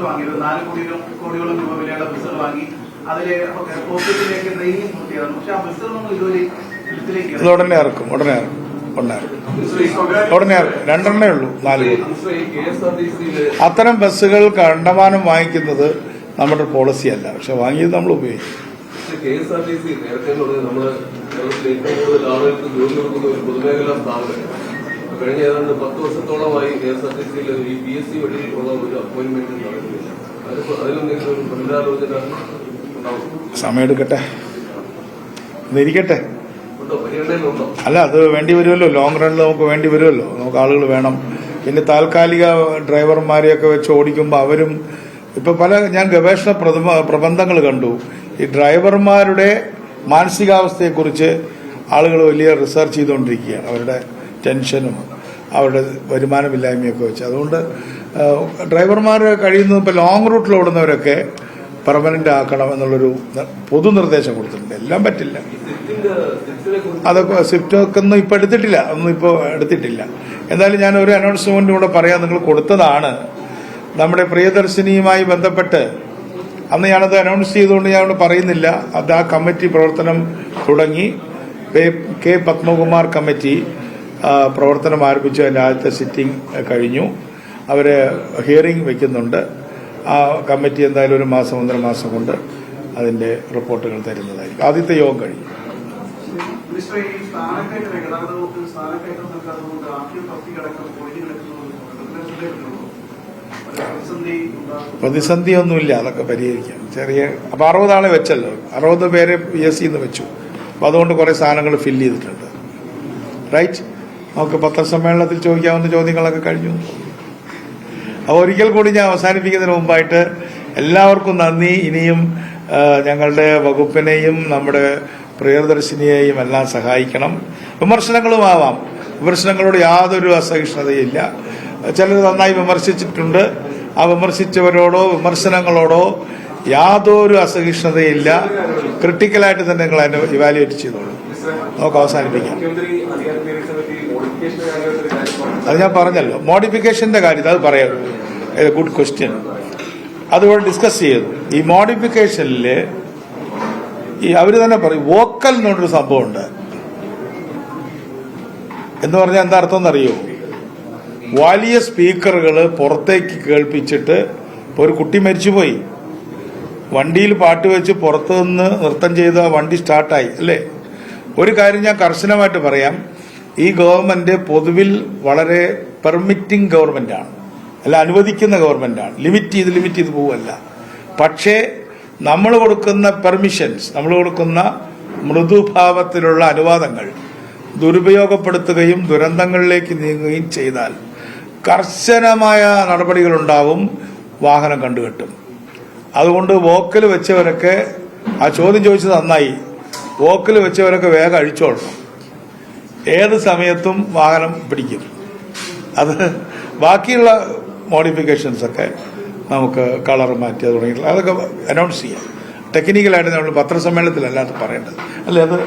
വാങ്ങിയത് 4 കോടിയോളം രൂപ വിലയുള്ള ബസ്സുകൾ വാങ്ങി അതിലെ പോക്കറ്റിലേക്ക് ട്രെയിനിങ് പൂർത്തിയാകുന്നു. പക്ഷെ ആ ബസ്സുകളൊന്നും ഇതുവരെ ഇത് ഉടനെ ഇറക്കും. രണ്ടെണ്ണേ ഉള്ളൂ. 4 കോടി. അത്തരം ബസ്സുകൾ കണ്ടമാനം വാങ്ങിക്കുന്നത് നമ്മുടെ പോളിസി അല്ല. പക്ഷെ വാങ്ങിയത് നമ്മൾ ഉപയോഗിക്കും. KSRTC നേരത്തെ നമ്മള് കേരളത്തിൽ ഏറ്റവും കൂടുതൽ ആളുകൾക്ക് ജോലി കൊടുക്കുന്ന ഒരു പൊതുമേഖലാ സ്ഥാപനം. കഴിഞ്ഞ ഏതാണ്ട് 10 വർഷത്തോളമായി KSRTCയിൽ ഈ PSC വഴി ഉള്ള ഒരു അപ്പോയിന്റ്മെന്റ് നടക്കുന്നില്ല. അതിലെന്തെങ്കിലും ഒരു പുനരാലോചന ഉണ്ടാവും? സമയമെടുക്കട്ടെ, ഇരിക്കട്ടെ. പരിഗണനയിലുണ്ടോ? അല്ല, അത് വേണ്ടി വരുമല്ലോ. ലോങ് റണ്ണിൽ നമുക്ക് വേണ്ടി വരുമല്ലോ. നമുക്ക് ആളുകൾ വേണം. പിന്നെ താൽക്കാലിക ഡ്രൈവർമാരെയൊക്കെ വെച്ച് ഓടിക്കുമ്പോൾ അവരും ഇപ്പൊ ഞാൻ ഗവേഷണ പ്രബന്ധങ്ങൾ കണ്ടു. ഈ ഡ്രൈവർമാരുടെ മാനസികാവസ്ഥയെക്കുറിച്ച് ആളുകൾ വലിയ റിസർച്ച് ചെയ്തുകൊണ്ടിരിക്കുകയാണ്. അവരുടെ ടെൻഷനും അവരുടെ വരുമാനമില്ലായ്മയൊക്കെ വെച്ച്. അതുകൊണ്ട് ഡ്രൈവർമാർ കഴിയുന്നത് ഇപ്പൊ ലോങ് റൂട്ടിൽ ഓടുന്നവരൊക്കെ പെർമനന്റ് ആക്കണം എന്നുള്ളൊരു പൊതു നിർദ്ദേശം കൊടുത്തിട്ടുണ്ട്. എല്ലാം പറ്റില്ല. അതൊക്കെ സ്വിഫ്റ്റൊക്കെ ഒന്നും ഇപ്പൊ എടുത്തിട്ടില്ല. എന്തായാലും ഞാൻ ഒരു അനൗൺസ്മെന്റ് കൂടെ പറയാൻ നിങ്ങൾ കൊടുത്തതാണ്. നമ്മുടെ പ്രിയദർശിനിയുമായി ബന്ധപ്പെട്ട് അന്ന് ഞാനത് അനൗൺസ് ചെയ്തുകൊണ്ട് ഞാനത് പറയുന്നില്ല. അത് ആ കമ്മിറ്റി പ്രവർത്തനം തുടങ്ങി. കെ പത്മകുമാർ കമ്മിറ്റി പ്രവർത്തനം ആരംഭിച്ചു. അതിന്റെ ആദ്യത്തെ സിറ്റിംഗ് കഴിഞ്ഞു. അവര് ഹിയറിംഗ് വെക്കുന്നുണ്ട്. ആ കമ്മിറ്റി എന്തായാലും 1 മാസം 1.5 മാസം കൊണ്ട് അതിന്റെ റിപ്പോർട്ടുകൾ തരുന്നതായിരിക്കും. ആദ്യത്തെ യോഗം കഴിഞ്ഞു. പ്രതിസന്ധിയൊന്നുമില്ല. അതൊക്കെ പരിഹരിക്കാം. അപ്പൊ 60 ആളെ വെച്ചല്ലോ. 60 പേരെ PSC വെച്ചു. അപ്പൊ അതുകൊണ്ട് കുറെ സാധനങ്ങൾ ഫില്ല് ചെയ്തിട്ടുണ്ട്. റൈറ്റ്. നമുക്ക് പത്രസമ്മേളനത്തിൽ ചോദിക്കാവുന്ന ചോദ്യങ്ങളൊക്കെ കഴിഞ്ഞു. അപ്പോൾ ഒരിക്കൽ കൂടി ഞാൻ അവസാനിപ്പിക്കുന്നതിന് മുമ്പായിട്ട് എല്ലാവർക്കും നന്ദി. ഇനിയും ഞങ്ങളുടെ വകുപ്പിനെയും നമ്മുടെ പ്രിയദർശിനിയെയും എല്ലാം സഹായിക്കണം. വിമർശനങ്ങളും ആവാം. വിമർശനങ്ങളോട് യാതൊരു അസഹിഷ്ണുതയില്ല. ചിലർ നന്നായി വിമർശിച്ചിട്ടുണ്ട്. ആ വിമർശിച്ചവരോടോ വിമർശനങ്ങളോടോ യാതൊരു അസഹിഷ്ണുതയില്ല. ക്രിട്ടിക്കലായിട്ട് തന്നെ നിങ്ങൾ അതിനെ ഇവാലുവേറ്റ് ചെയ്തോളൂ. നമുക്ക് അവസാനിപ്പിക്കാം. അത് ഞാൻ പറഞ്ഞല്ലോ. മോഡിഫിക്കേഷന്റെ കാര്യം അത് പറയാം. Good question. അതുപോലെ ഡിസ്കസ് ചെയ്തു. ഈ മോഡിഫിക്കേഷനില് അവര് തന്നെ പറയും വോക്കൽ എന്നൊരു സംഭവമുണ്ട്. എന്ന് പറഞ്ഞാൽ എന്താ അർത്ഥം എന്നറിയോ? വലിയ സ്പീക്കറുകൾ പുറത്തേക്ക് കേൾപ്പിച്ചിട്ട്, ഒരു കുട്ടി മരിച്ചുപോയി, വണ്ടിയിൽ പാട്ട് വെച്ച് പുറത്തു നിന്ന് നൃത്തം ചെയ്ത വണ്ടി സ്റ്റാർട്ടായി അല്ലേ? ഒരു കാര്യം ഞാൻ കർശനമായിട്ട് പറയാം. ഈ ഗവൺമെന്റ് പൊതുവിൽ വളരെ പെർമിറ്റിംഗ് ഗവൺമെന്റാണ്. അല്ല, അനുവദിക്കുന്ന ഗവൺമെന്റാണ്. ലിമിറ്റ് ചെയ്ത് പോവല്ല. പക്ഷേ നമ്മൾ കൊടുക്കുന്ന പെർമിഷൻസ്, നമ്മൾ കൊടുക്കുന്ന മൃദുഭാവത്തിലുള്ള അനുവാദങ്ങൾ ദുരുപയോഗപ്പെടുത്തുകയും ദുരന്തങ്ങളിലേക്ക് നീങ്ങുകയും ചെയ്താൽ കർശനമായ നടപടികളുണ്ടാവും. വാഹനം കണ്ടുകെട്ടും. അതുകൊണ്ട് വോക്കൽ വെച്ചവരൊക്കെ, ആ ചോദ്യം ചോദിച്ചത് നന്നായി, വോക്കൽ വെച്ചവരൊക്കെ വേഗം അഴിച്ചോളണം. ഏത് സമയത്തും വാഹനം പിടിക്കും. അത് ബാക്കിയുള്ള മോഡിഫിക്കേഷൻസ് ഒക്കെ നമുക്ക് കളർ മാറ്റി തുടങ്ങിയിട്ടുള്ള അതൊക്കെ അനൗൺസ് ചെയ്യാം. ടെക്നിക്കലായിട്ട് നമ്മൾ പത്രസമ്മേളനത്തിലല്ലാതെ പറയേണ്ടത് അല്ലേ? അത്